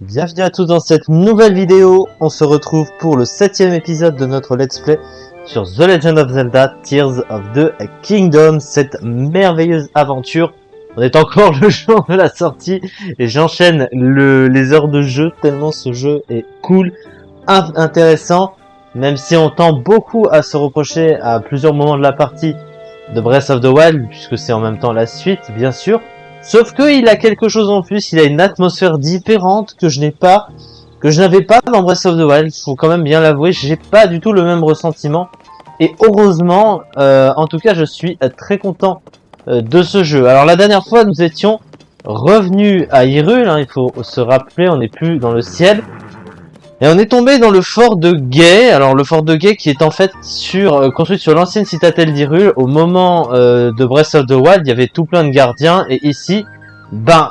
Bienvenue à tous dans cette nouvelle vidéo. On se retrouve pour le 7e épisode de notre let's play sur The Legend of Zelda Tears of the Kingdom, cette merveilleuse aventure. On est encore le jour de la sortie et j'enchaîne les heures de jeu tellement ce jeu est cool, intéressant, même si on tend beaucoup à se reprocher à plusieurs moments de la partie de Breath of the Wild, puisque c'est en même temps la suite, bien sûr. Sauf que il a quelque chose en plus, il a une atmosphère différente que je n'avais pas dans Breath of the Wild. Faut quand même bien l'avouer, j'ai pas du tout le même ressentiment. Et heureusement, en tout cas, je suis très content de ce jeu. Alors la dernière fois, nous étions revenus à Hyrule, hein, il faut se rappeler, on n'est plus dans le ciel. Et on est tombé dans le fort de Gae. Alors le fort de Gae qui est en fait construit sur l'ancienne citadelle d'Hyrule. Au moment de Breath of the Wild, il y avait tout plein de gardiens. Et ici,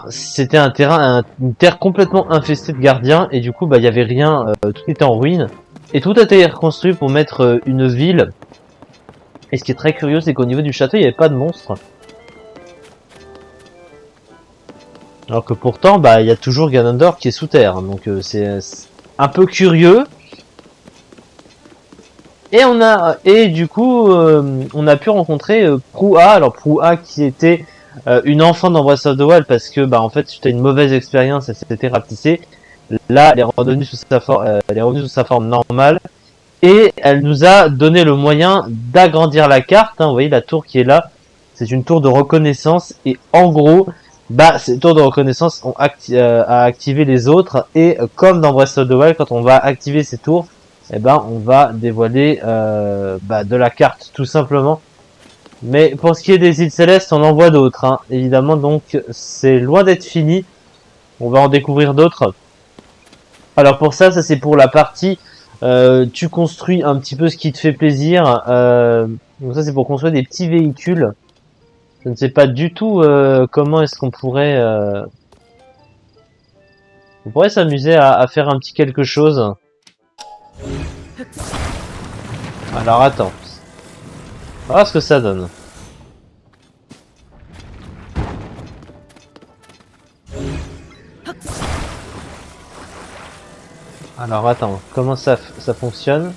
c'était une terre complètement infestée de gardiens. Et du coup, il y avait rien, tout était en ruine. Et tout a été reconstruit pour mettre une ville. Et ce qui est très curieux, c'est qu'au niveau du château, il n'y avait pas de monstres. Alors que pourtant, il y a toujours Ganondorf qui est sous terre. Donc c'est un peu curieux. Et du coup, on a pu rencontrer Prouha. Alors Prouha qui était une enfant dans Breath of the Wild parce que en fait suite à une mauvaise expérience, elle s'était rapetissée. Là, elle est revenue sous sa forme normale et elle nous a donné le moyen d'agrandir la carte. Hein. Vous voyez la tour qui est là, c'est une tour de reconnaissance et en gros, cette tour de reconnaissance a activé les autres et comme dans Breath of the Wild, quand on va activer ces tours, on va dévoiler de la carte tout simplement. Mais pour ce qui est des îles célestes, on en voit d'autres, hein, évidemment, donc c'est loin d'être fini. On va en découvrir d'autres. Alors pour ça c'est pour la partie tu construis un petit peu ce qui te fait plaisir. Donc ça c'est pour construire des petits véhicules. Je ne sais pas du tout comment est-ce qu'on pourrait on pourrait s'amuser à faire un petit quelque chose. Alors attends. On va voir ce que ça donne. Alors attends, comment ça fonctionne?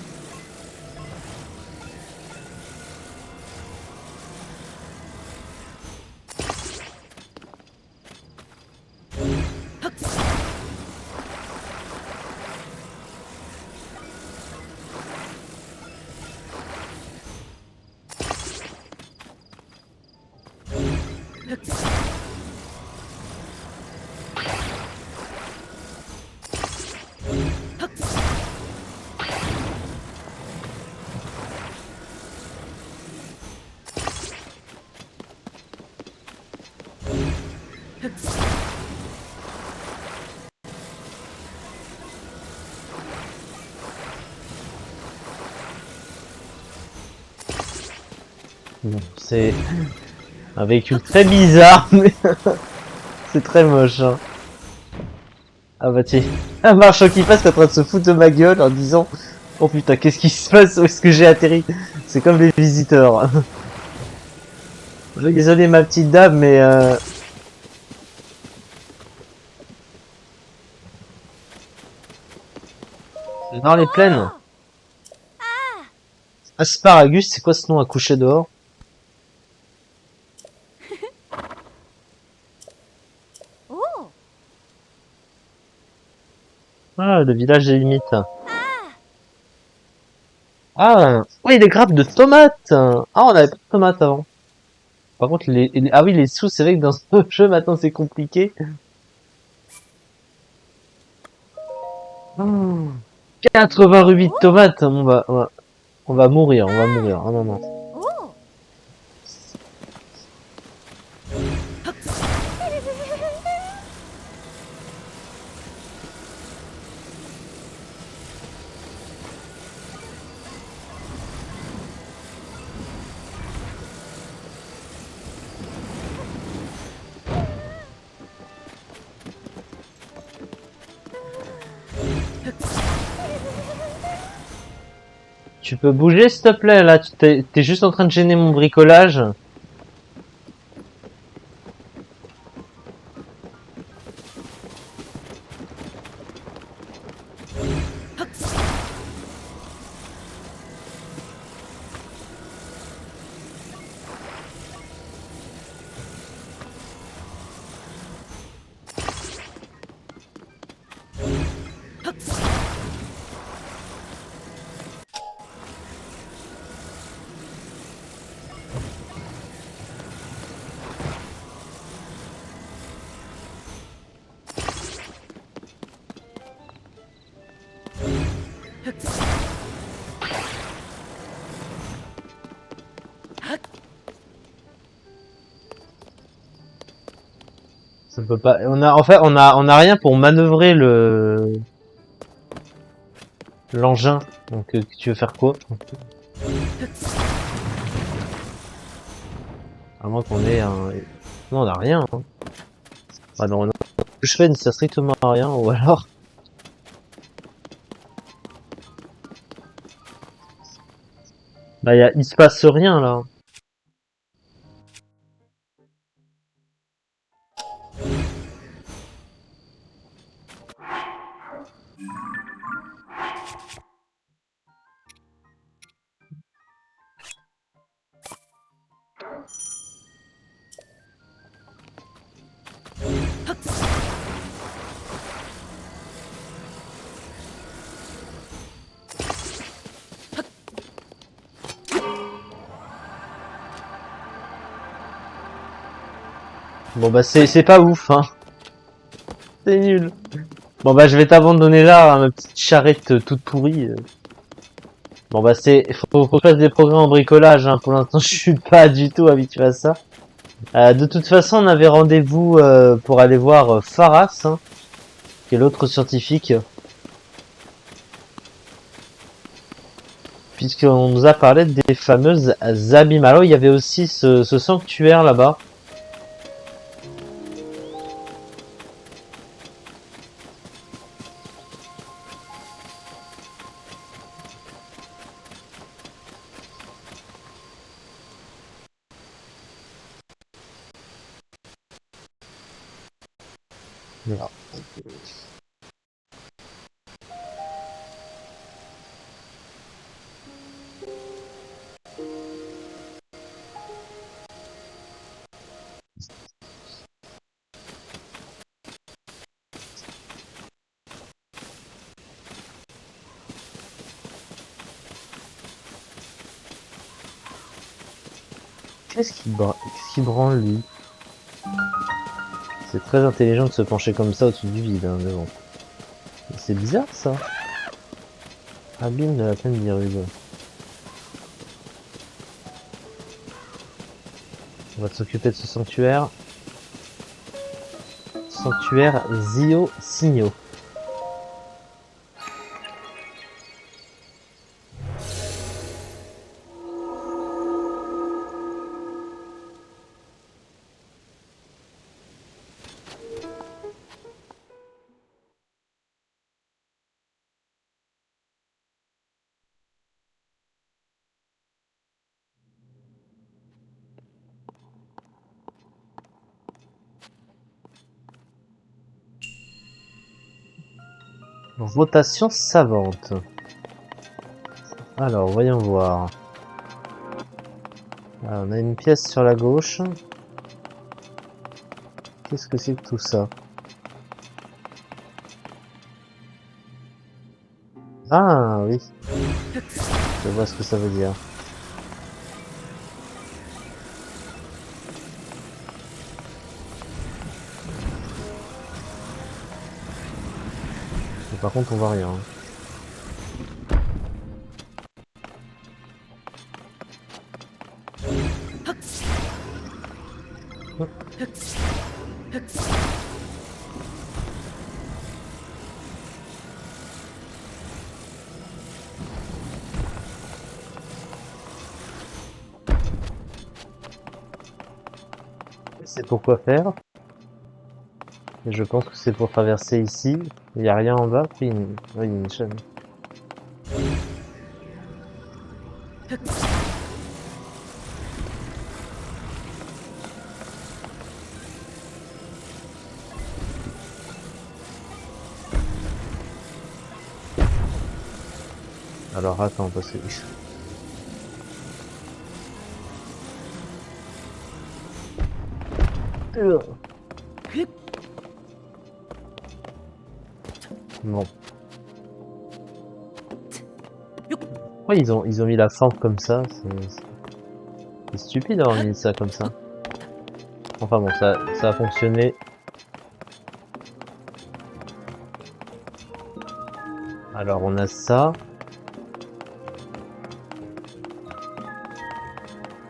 Bon, c'est un véhicule très bizarre, mais c'est très moche. Hein. Ah bah tiens, un marchand qui passe est en train de se foutre de ma gueule en disant oh putain, qu'est-ce qui se passe? Où est-ce que j'ai atterri? C'est comme les visiteurs. Désolé ma petite dame, mais dans les plaines. Asparagus, c'est quoi ce nom à coucher dehors? Ah, le village des limites. Ah, oui, des grappes de tomates. Ah, on avait pas de tomates avant. Par contre, ah oui, les sous, c'est vrai que dans ce jeu, maintenant, c'est compliqué. 80 rubis de tomates. On va mourir, on va mourir. Ah non, non. Tu peux bouger, s'il te plaît, là, t'es juste en train de gêner mon bricolage. Ça peut pas. En fait, on a rien pour manœuvrer l'engin. Donc, tu veux faire quoi? À moins qu'on ait un. Non, on a rien. Hein. Ah non, non. Ce que je fais ne sert strictement à rien, ou alors. Bah, il se passe rien là. Bon bah c'est pas ouf, hein. C'est nul. Bon bah je vais t'abandonner là, hein, ma petite charrette toute pourrie. Bon bah faut que je fasse des progrès en bricolage, hein. Pour l'instant je suis pas du tout habitué à ça. De toute façon on avait rendez-vous pour aller voir Pharas, hein, qui est l'autre scientifique. Puisqu'on nous a parlé des fameuses abîmes. Alors il y avait aussi ce sanctuaire là-bas. Voilà. Qu'est-ce qui branle lui? C'est très intelligent de se pencher comme ça au-dessus du vide, hein, mais bon. C'est bizarre ça. Abîme de la plaine d'Irug. On va s'occuper de ce sanctuaire. Sanctuaire Zio Signo. Rotation savante. Alors, voyons voir. Alors, on a une pièce sur la gauche. Qu'est-ce que c'est que tout ça? Ah oui, je vois ce que ça veut dire. Mais par contre, on voit rien. C'est pour quoi faire? Et je pense que c'est pour traverser ici. Il n'y a rien en bas. Puis oui, une chaîne. Alors attends, parce que... Bon. Pourquoi ils ont mis la forme comme ça? C'est stupide d'avoir mis ça comme ça. Enfin bon, ça a fonctionné. Alors on a ça.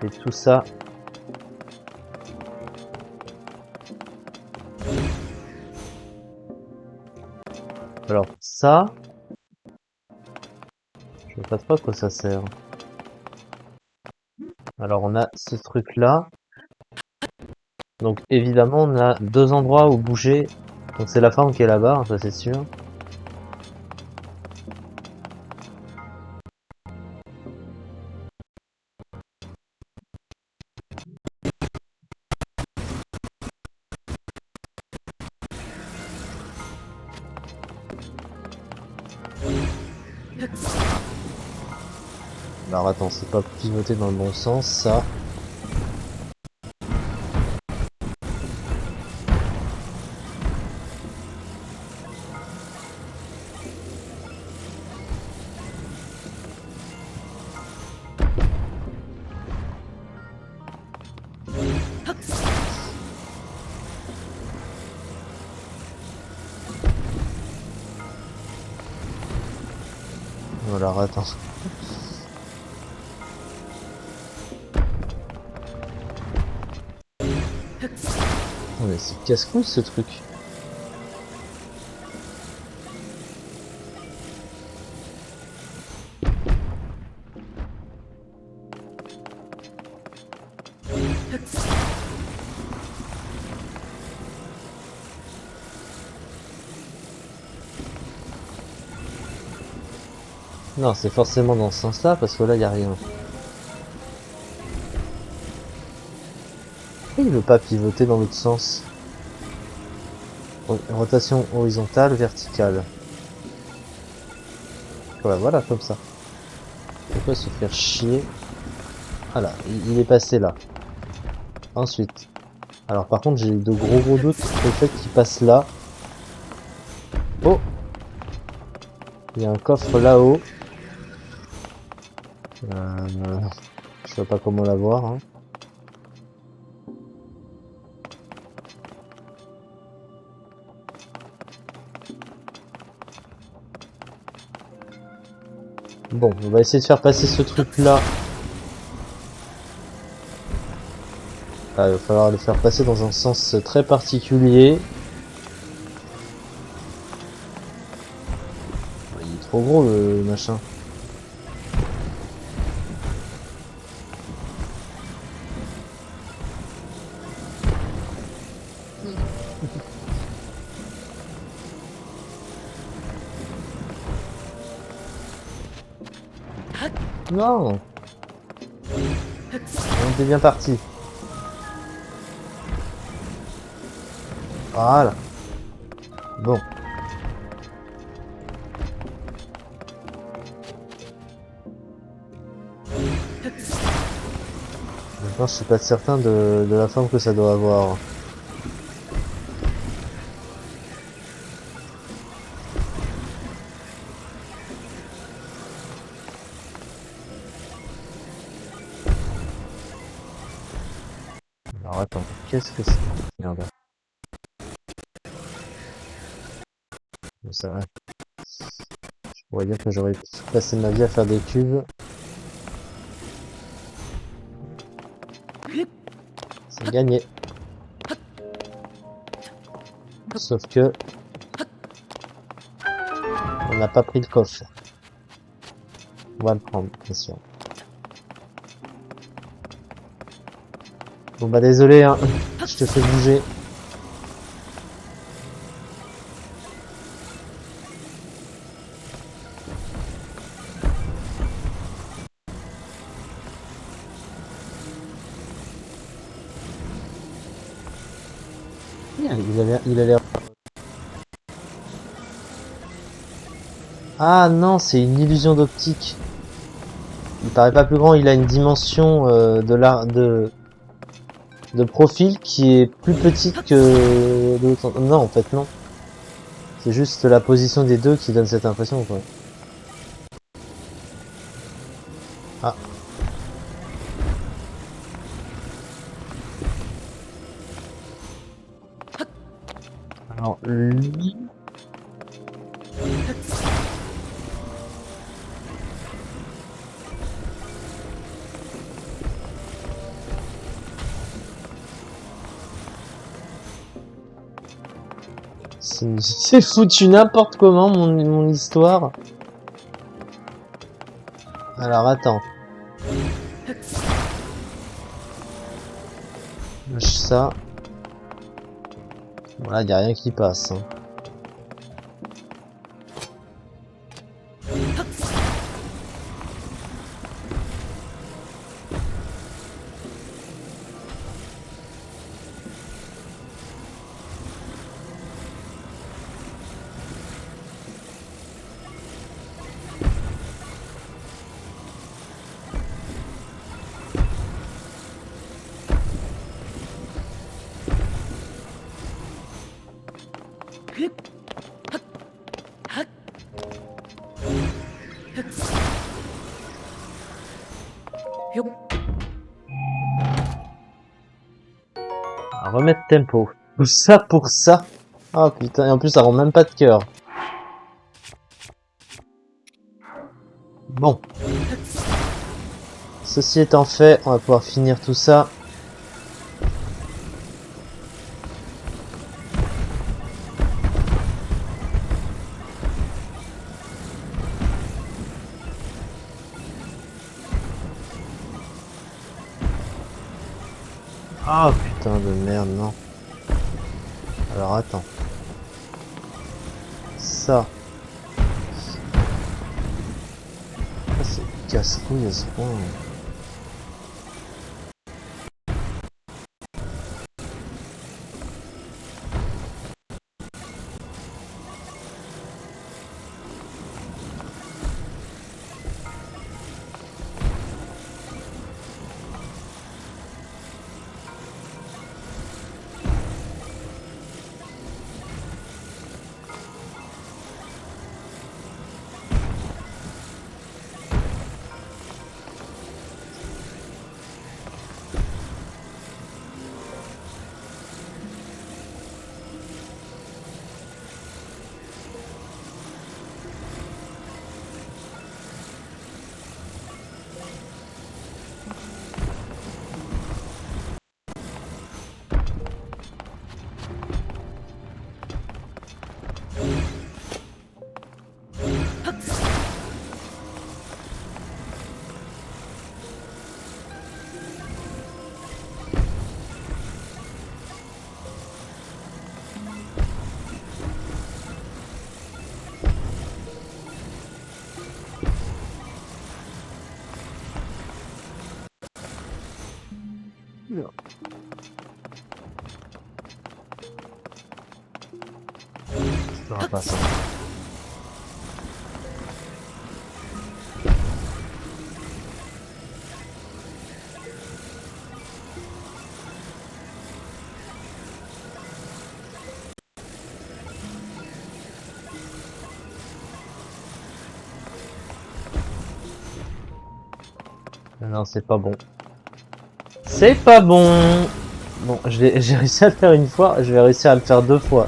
Et tout ça. Alors ça, je sais pas trop à quoi ça sert. Alors on a ce truc là. Donc évidemment on a deux endroits où bouger. Donc c'est la forme qui est là-bas, ça c'est sûr. Alors attends, c'est pas pivoté dans le bon sens ça. Voilà, attends. Oh, mais c'est casse-couille ce truc. Non, c'est forcément dans ce sens-là, parce que là, il n'y a rien. Pourquoi il veut pas pivoter dans l'autre sens? Rotation horizontale, verticale. Voilà, voilà, comme ça. Pourquoi se faire chier? Voilà, il est passé là. Ensuite. Alors par contre, j'ai de gros doutes au fait qu'il passe là. Oh! Il y a un coffre là-haut. Je sais pas comment l'avoir. Hein. Bon, on va essayer de faire passer ce truc-là. Ah, il va falloir le faire passer dans un sens très particulier. Il est trop gros le machin. Non! On était bien parti. Voilà. Bon. Maintenant, je suis pas certain de la forme que ça doit avoir. Alors attends, qu'est-ce que c'est? Merde. Ça va. Je pourrais dire que j'aurais passé ma vie à faire des cubes. C'est gagné. Sauf que on n'a pas pris le coffre. On va le prendre, bien sûr. Bon bah désolé, hein. Je te fais bouger. Il a l'air... Ah non, c'est une illusion d'optique. Il paraît pas plus grand, il a une dimension de profil qui est plus petite que l'autre. Non, en fait, non. C'est juste la position des deux qui donne cette impression, quoi. Ah. Alors, lui... C'est foutu n'importe comment mon histoire. Alors attends. Lâche ça. Voilà, y a rien qui passe. Hein. Remettre tempo. Tout ça pour ça. Oh putain, et en plus ça rend même pas de cœur. Bon. Ceci étant fait, on va pouvoir finir tout ça. Ah putain de merde, non. Alors attends. Ça. Ah, c'est casse-couille à ce point. Ça va pas ça. Non, c'est pas bon. C'est pas bon. Bon, j'ai réussi à le faire une fois, je vais réussir à le faire 2 fois.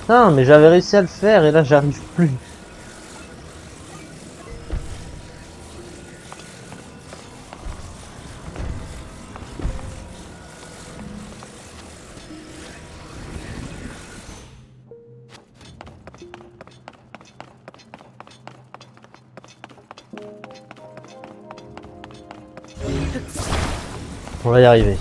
Non, mais j'avais réussi à le faire et là j'arrive plus. On va y arriver.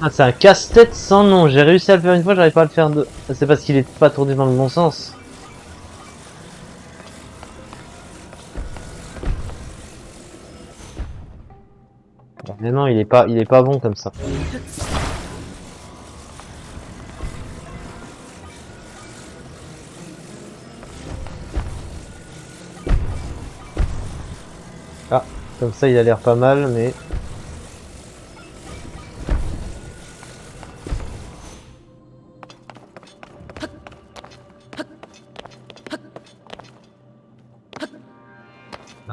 Ah, c'est un casse-tête sans nom. J'ai réussi à le faire une fois, j'arrive pas à le faire deux. C'est parce qu'il est pas tourné dans le bon sens. Mais non, il est pas bon comme ça. Ah, comme ça il a l'air pas mal, mais...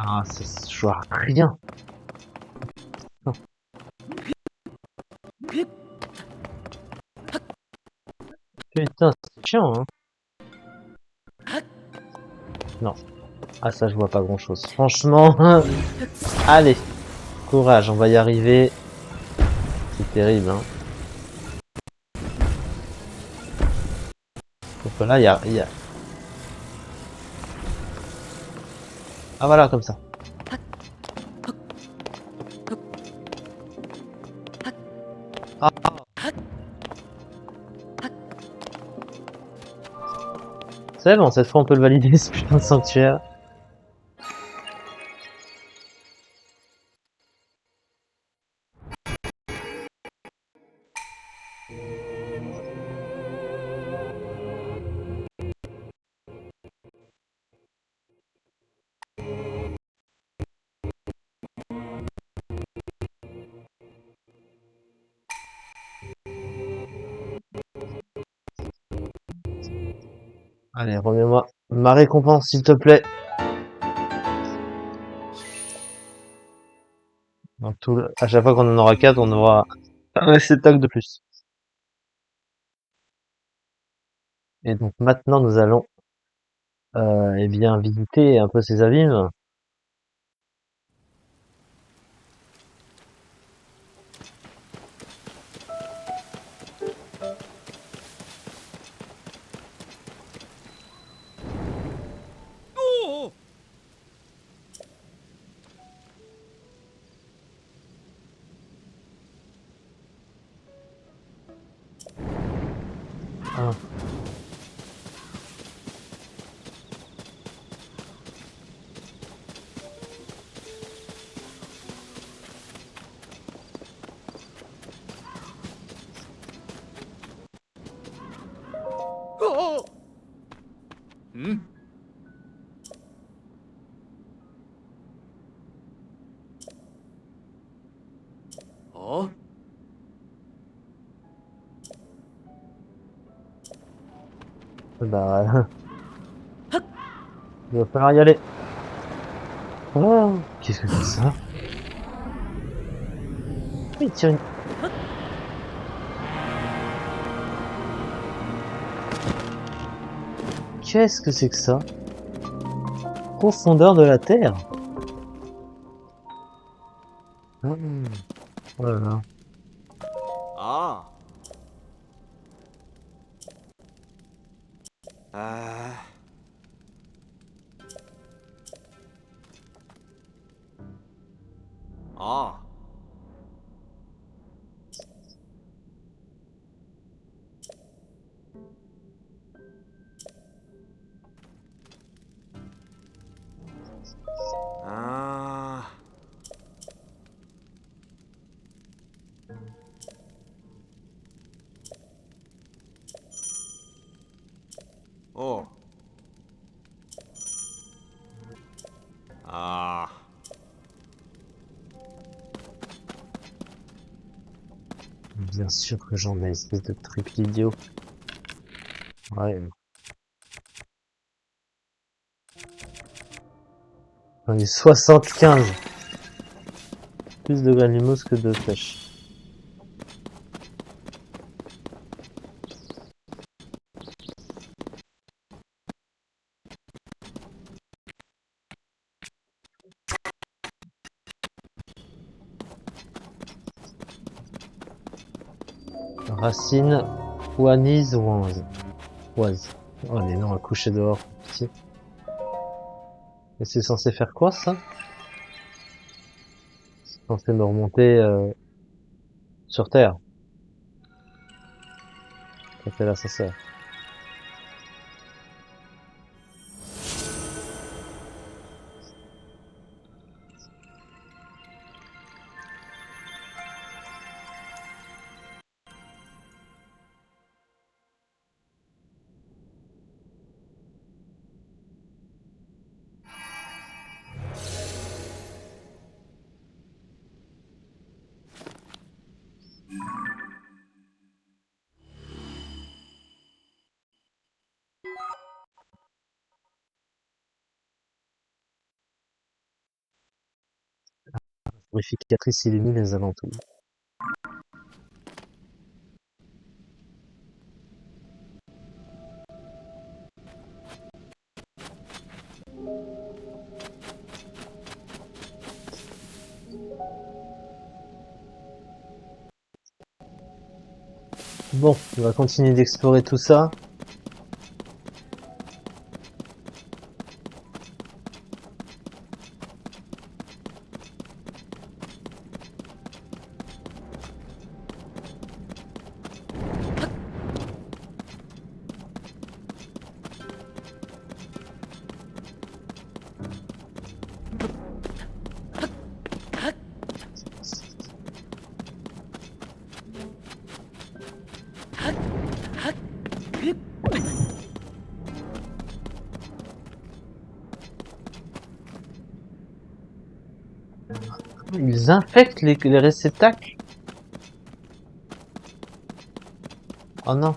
Ah, je vois rien. Non. Putain, c'est chiant, hein. Non. Ah, ça, je vois pas grand chose. Franchement, allez, courage, on va y arriver. C'est terrible, hein. Donc là, il y a... Ah, voilà, comme ça. Ah. C'est bon, cette fois, on peut le valider, ce putain de sanctuaire. Allez, remets-moi ma récompense, s'il te plaît. Donc, à chaque fois qu'on en aura 4, on aura un réceptacle de plus. Et donc, maintenant, nous allons eh bien, visiter un peu ces abîmes. Ah. Bah, il va falloir y aller. Oh, qu'est-ce que c'est ça? Il tire une... Qu'est-ce que c'est que ça? Profondeur de la Terre. Hmm. Oh là là. Ah. Ah. Ah. Ah. Oh. Ah. Bien sûr que j'en ai, espèce de truc idiot. Ouais. J'en ai 75. Plus de granulose que de pêche. Racine, Oise, Oise. Oise. Oh les noms à coucher dehors, pitié. Et c'est censé faire quoi, ça? C'est censé me remonter sur Terre. Ça, c'est l'ascenseur. Purificatrice illumine les alentours. Bon, on va continuer d'explorer tout ça. Ils infectent les réceptacles? Oh non.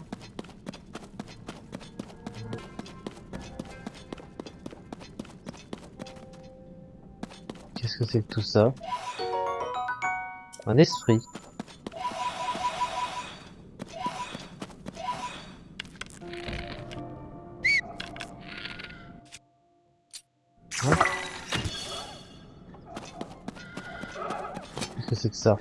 Qu'est-ce que c'est que tout ça? Un esprit. Hein? Qu'est-ce que c'est que ça?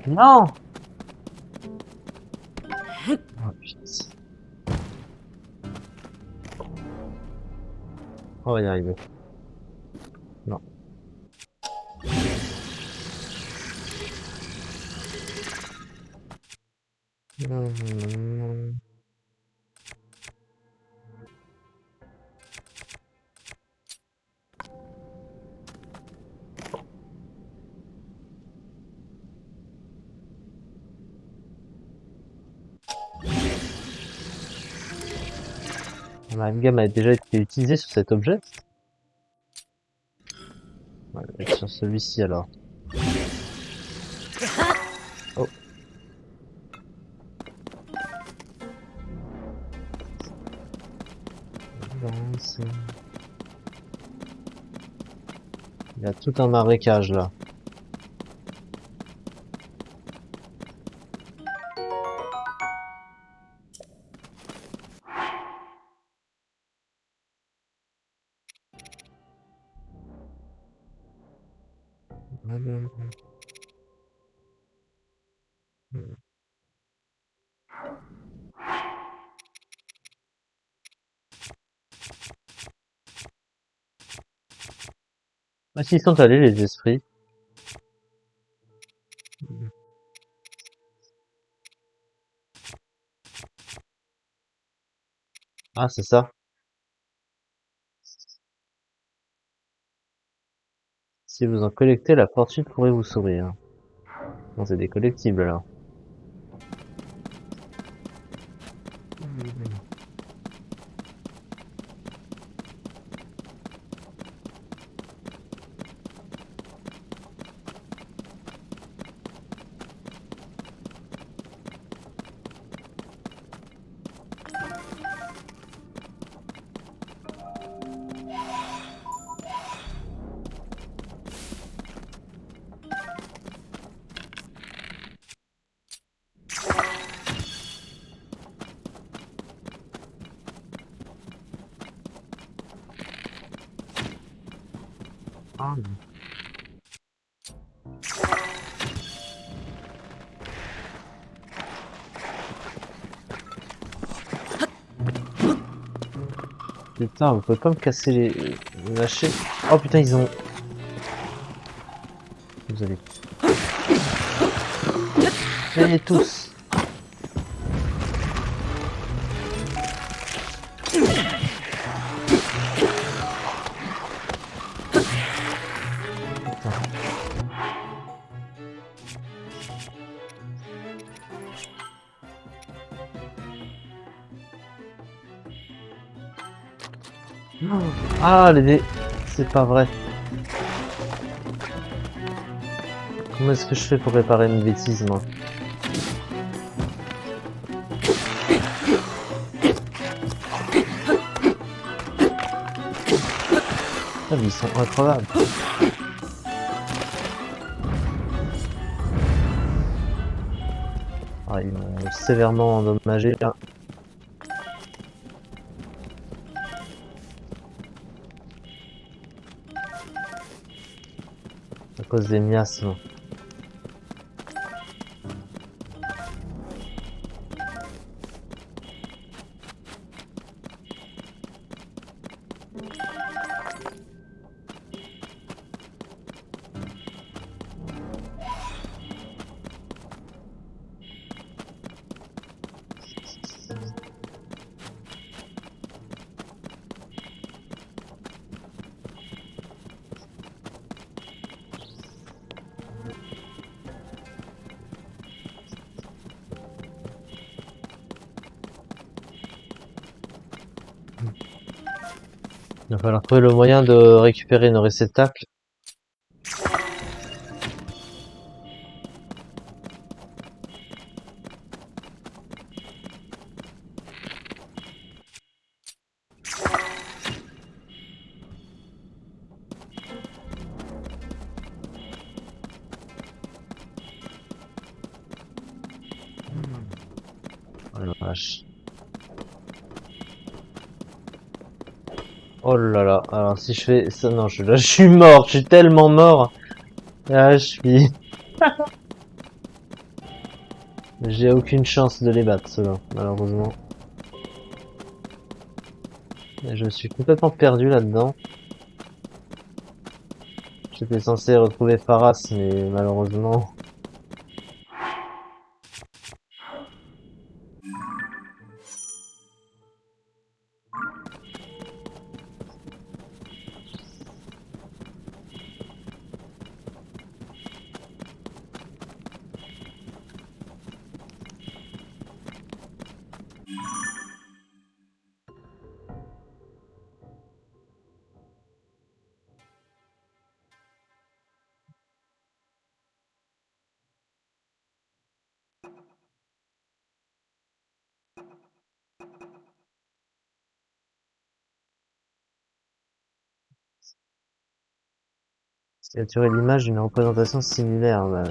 Non! Oh putain. On va y arriver. Non. La gamme a déjà été utilisée sur cet objet. On va le mettre sur celui-ci alors. Oh. Il y a tout un marécage là. Ah, s'ils sont allés les esprits. Ah, c'est ça. Si vous en collectez, la fortune pourrait vous sourire. Bon, c'est des collectibles alors. Ah. Putain, vous pouvez pas me casser les lâcher. Oh putain, ils ont. Vous allez. Venez tous. Ah, les dés. C'est pas vrai. Comment est-ce que je fais pour réparer une bêtise, moi? Ah, mais ils sont incroyables. Ah, ils m'ont sévèrement endommagé là. À cause des miasmes. Il va falloir trouver le moyen de récupérer nos réceptacles. Oh la vache. Oh là là. Alors si je fais ça, non, là, je suis mort. Je suis tellement mort. Là, je suis. J'ai aucune chance de les battre, ceux-là, malheureusement. Et je suis complètement perdu là-dedans. J'étais censé retrouver Pharas, mais malheureusement. Capturer l'image d'une représentation similaire. Bah.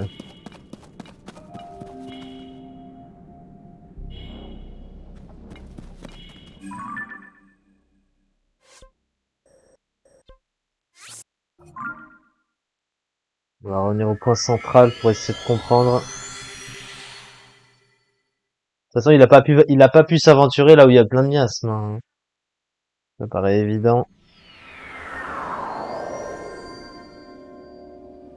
On va revenir au point central pour essayer de comprendre. De toute façon, il a pas pu s'aventurer là où il y a plein de miasmes. Hein. Ça paraît évident.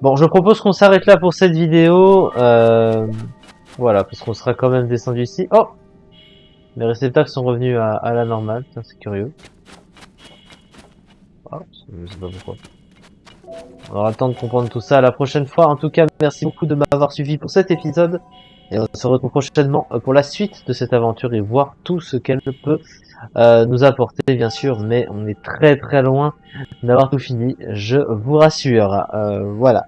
Bon, je propose qu'on s'arrête là pour cette vidéo. Voilà, parce qu'on sera quand même descendu ici. Oh! Les réceptacles sont revenus à la normale, ça c'est curieux. Ah, je sais pas pourquoi. On aura le temps de comprendre tout ça la prochaine fois. En tout cas, merci beaucoup de m'avoir suivi pour cet épisode. Et on se retrouve prochainement pour la suite de cette aventure et voir tout ce qu'elle peut nous apporter, bien sûr. Mais on est très très loin d'avoir tout fini, je vous rassure. Voilà.